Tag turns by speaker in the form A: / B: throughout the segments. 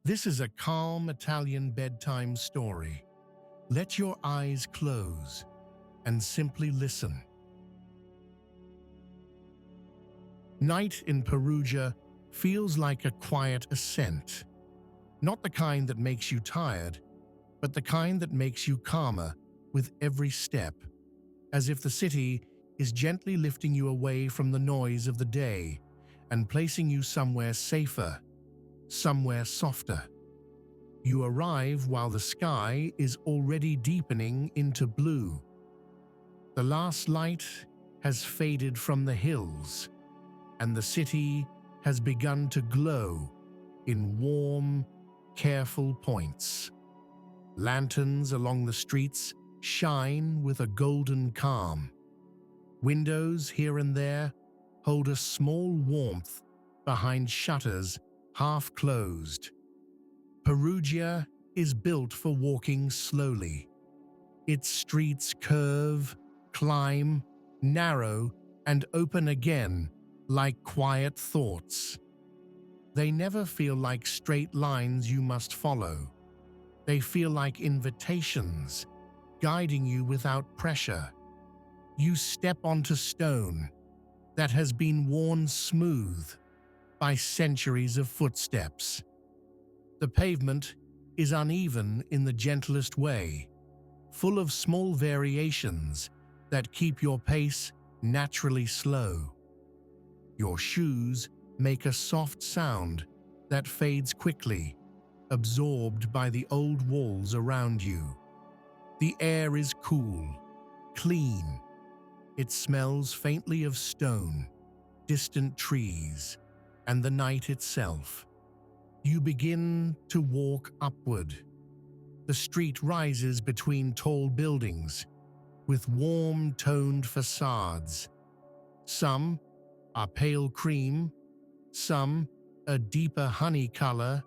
A: This is a calm Italian bedtime story. Let your eyes close and simply listen. Night in Perugia feels like a quiet ascent. Not the kind that makes you tired, but the kind that makes you calmer with every step, as if the city is gently lifting you away from the noise of the day and placing you somewhere safer, somewhere softer. You arrive while the sky is already deepening into blue. The last light has faded from the hills, and the city has begun to glow in warm, careful points. Lanterns along the streets shine with a golden calm. Windows here and there hold a small warmth behind shutters half closed. Perugia is built for walking slowly. Its streets curve, climb, narrow, and open again like quiet thoughts. They never feel like straight lines you must follow. They feel like invitations, guiding you without pressure. You step onto stone that has been worn smooth by centuries of footsteps. The pavement is uneven in the gentlest way, full of small variations that keep your pace naturally slow. Your shoes make a soft sound that fades quickly, absorbed by the old walls around you. The air is cool, clean. It smells faintly of stone, distant trees, and the night itself. You begin to walk upward. The street rises between tall buildings with warm-toned facades. Some are pale cream, some a deeper honey color,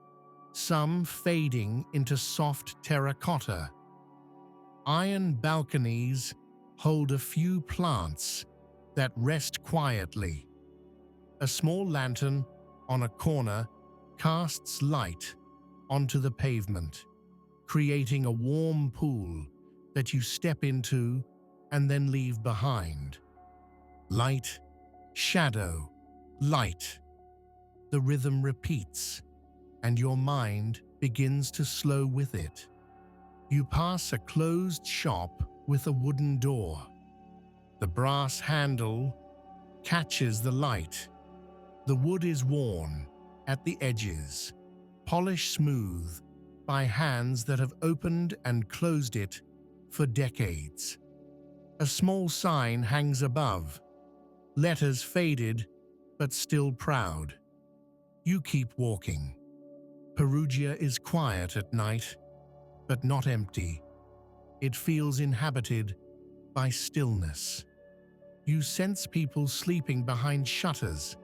A: some fading into soft terracotta. Iron balconies hold a few plants that rest quietly. A small lantern on a corner casts light onto the pavement, creating a warm pool that you step into and then leave behind. Light, shadow, light. The rhythm repeats, and your mind begins to slow with it. You pass a closed shop with a wooden door. The brass handle catches the light. The wood is worn at the edges, polished smooth by hands that have opened and closed it for decades. A small sign hangs above, letters faded but still proud. You keep walking. Perugia is quiet at night, but not empty. It feels inhabited by stillness. You sense people sleeping behind shutters,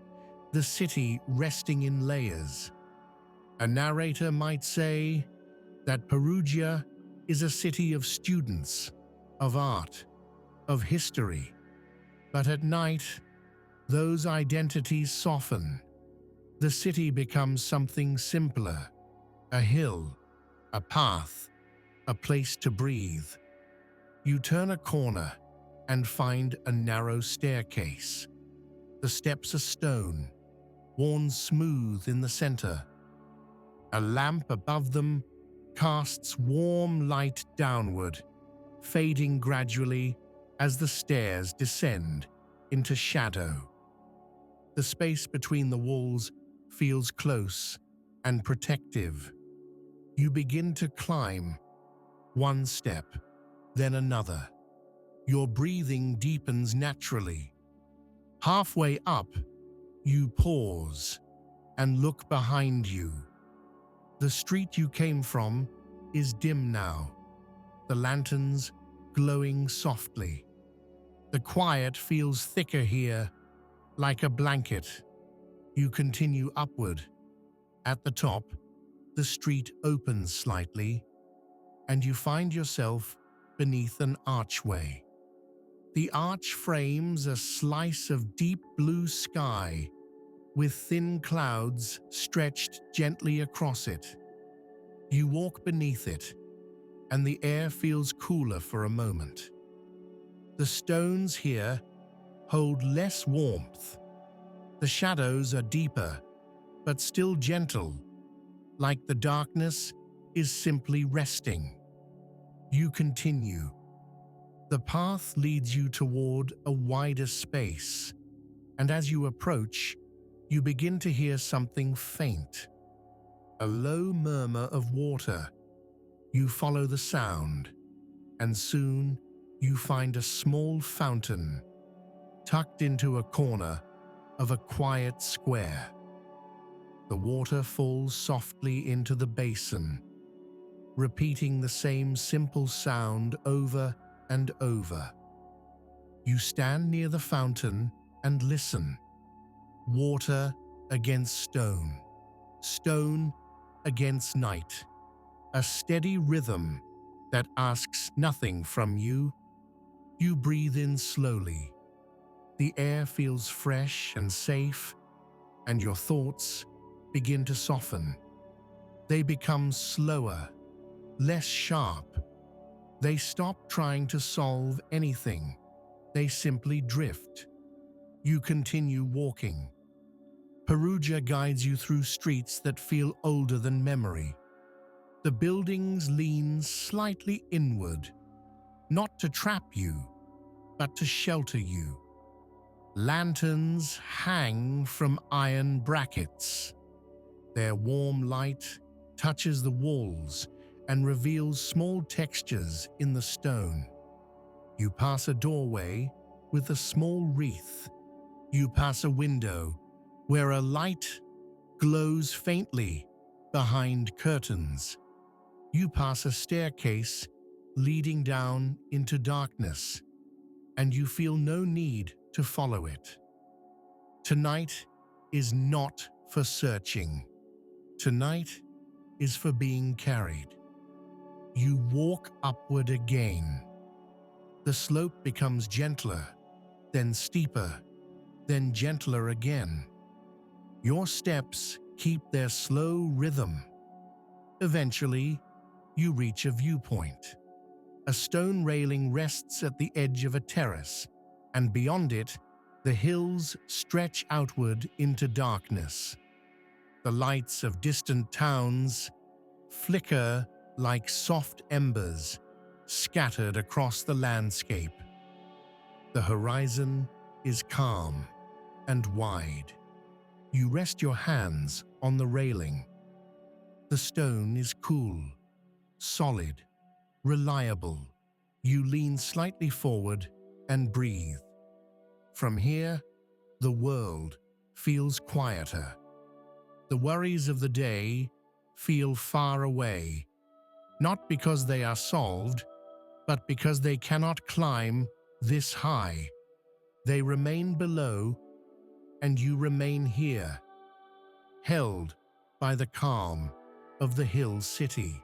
A: the city resting in layers. A narrator might say that Perugia is a city of students, of art, of history. But at night, those identities soften. The city becomes something simpler, a hill, a path, a place to breathe. You turn a corner and find a narrow staircase. The steps are stone, worn smooth in the center. A lamp above them casts warm light downward, fading gradually as the stairs descend into shadow. The space between the walls feels close and protective. You begin to climb, one step, then another. Your breathing deepens naturally. Halfway up, you pause and look behind you. The street you came from is dim now, the lanterns glowing softly. The quiet feels thicker here, like a blanket. You continue upward. At the top, the street opens slightly, and you find yourself beneath an archway. The arch frames a slice of deep blue sky with thin clouds stretched gently across it. You walk beneath it, and the air feels cooler for a moment. The stones here hold less warmth. The shadows are deeper, but still gentle, like the darkness is simply resting. You continue. The path leads you toward a wider space, and as you approach, you begin to hear something faint. A low murmur of water. You follow the sound, and soon you find a small fountain tucked into a corner of a quiet square. The water falls softly into the basin, repeating the same simple sound over and over. You stand near the fountain and listen. Water against stone, stone against night. A steady rhythm that asks nothing from you. You breathe in slowly. The air feels fresh and safe, and your thoughts begin to soften. They become slower, less sharp. They stop trying to solve anything. They simply drift. You continue walking. Perugia guides you through streets that feel older than memory. The buildings lean slightly inward, not to trap you, but to shelter you. Lanterns hang from iron brackets. Their warm light touches the walls and reveals small textures in the stone. You pass a doorway with a small wreath. You pass a window where a light glows faintly behind curtains. You pass a staircase leading down into darkness, and you feel no need to follow it. Tonight is not for searching. Tonight is for being carried. You walk upward again. The slope becomes gentler, then steeper, then gentler again. Your steps keep their slow rhythm. Eventually, you reach a viewpoint. A stone railing rests at the edge of a terrace, and beyond it, the hills stretch outward into darkness. The lights of distant towns flicker like soft embers scattered across the landscape. The horizon is calm and wide. You rest your hands on the railing. The stone is cool, solid, reliable. You lean slightly forward and breathe. From here, the world feels quieter. The worries of the day feel far away, not because they are solved, but because they cannot climb this high. They remain below, and you remain here, held by the calm of the hill city.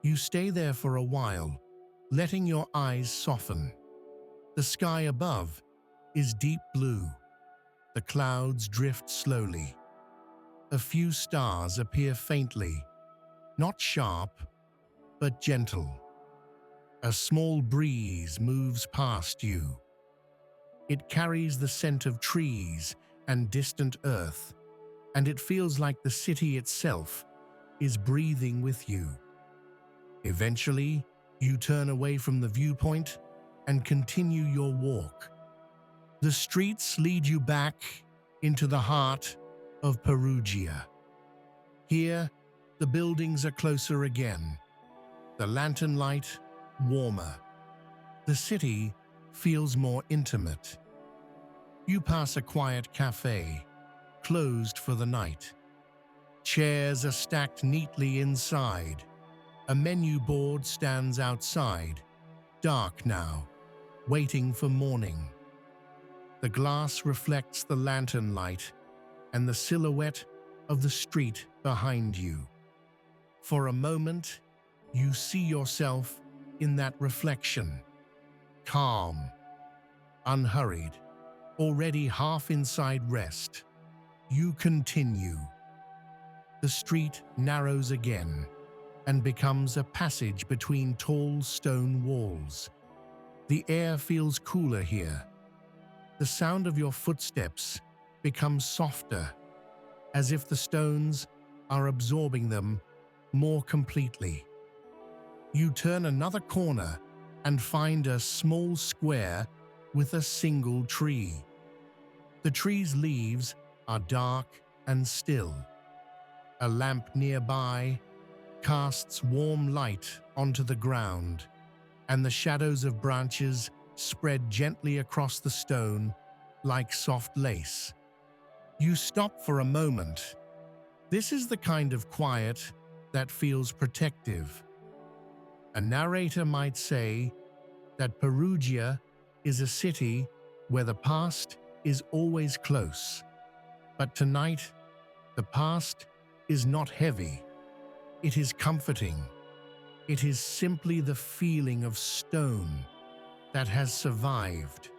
A: You stay there for a while, letting your eyes soften. The sky above is deep blue. The clouds drift slowly. A few stars appear faintly, not sharp, but gentle. A small breeze moves past you. It carries the scent of trees and distant earth, and it feels like the city itself is breathing with you. Eventually, you turn away from the viewpoint and continue your walk. The streets lead you back into the heart of Perugia. Here, the buildings are closer again, the lantern light warmer. The city feels more intimate. You pass a quiet cafe, closed for the night. Chairs are stacked neatly inside. A menu board stands outside, dark now, waiting for morning. The glass reflects the lantern light and the silhouette of the street behind you. For a moment, you see yourself in that reflection, calm, unhurried, already half inside rest. You continue. The street narrows again, and becomes a passage between tall stone walls. The air feels cooler here. The sound of your footsteps becomes softer, as if the stones are absorbing them more completely. You turn another corner and find a small square with a single tree. The tree's leaves are dark and still. A lamp nearby casts warm light onto the ground, and the shadows of branches spread gently across the stone like soft lace. You stop for a moment. This is the kind of quiet that feels protective. A narrator might say that Perugia is a city where the past is always close. But tonight, the past is not heavy. It is comforting. It is simply the feeling of stone that has survived,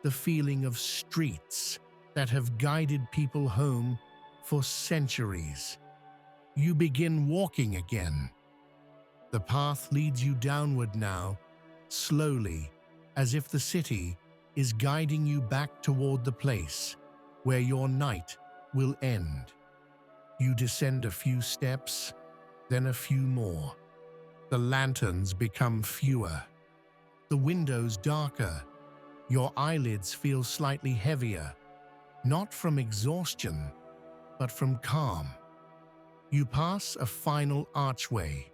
A: the feeling of streets that have guided people home for centuries. You begin walking again. The path leads you downward now, slowly, as if the city is guiding you back toward the place where your night will end. You descend a few steps, then a few more. The lanterns become fewer. The windows darker. Your eyelids feel slightly heavier, not from exhaustion, but from calm. You pass a final archway,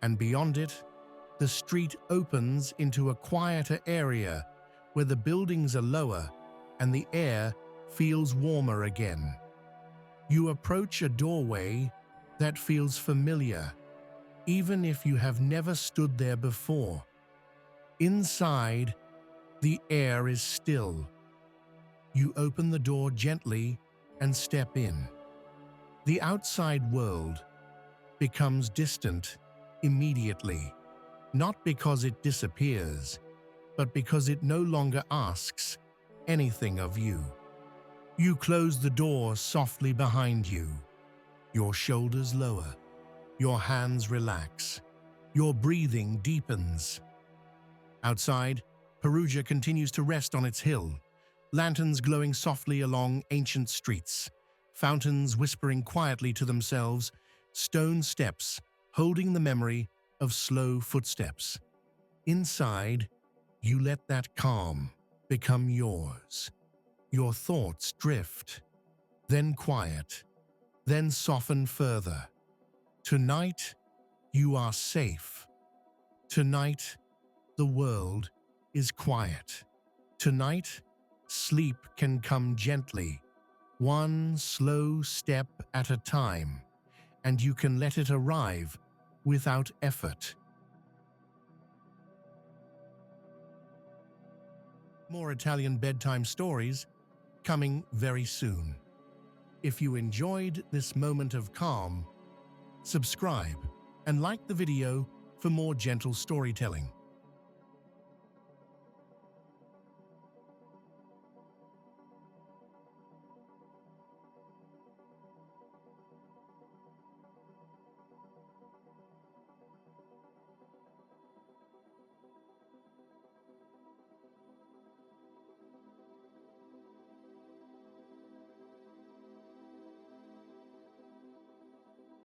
A: and beyond it, the street opens into a quieter area where the buildings are lower and the air feels warmer again. You approach a doorway that feels familiar, even if you have never stood there before. Inside, the air is still. You open the door gently and step in. The outside world becomes distant immediately, not because it disappears, but because it no longer asks anything of you. You close the door softly behind you. Your shoulders lower. Your hands relax. Your breathing deepens. Outside, Perugia continues to rest on its hill, lanterns glowing softly along ancient streets, fountains whispering quietly to themselves, stone steps holding the memory of slow footsteps. Inside, you let that calm become yours. Your thoughts drift, then quiet, then soften further. Tonight, you are safe. Tonight, the world is quiet. Tonight, sleep can come gently, one slow step at a time, and you can let it arrive without effort. More Italian bedtime stories coming very soon. If you enjoyed this moment of calm, subscribe and like the video for more gentle storytelling.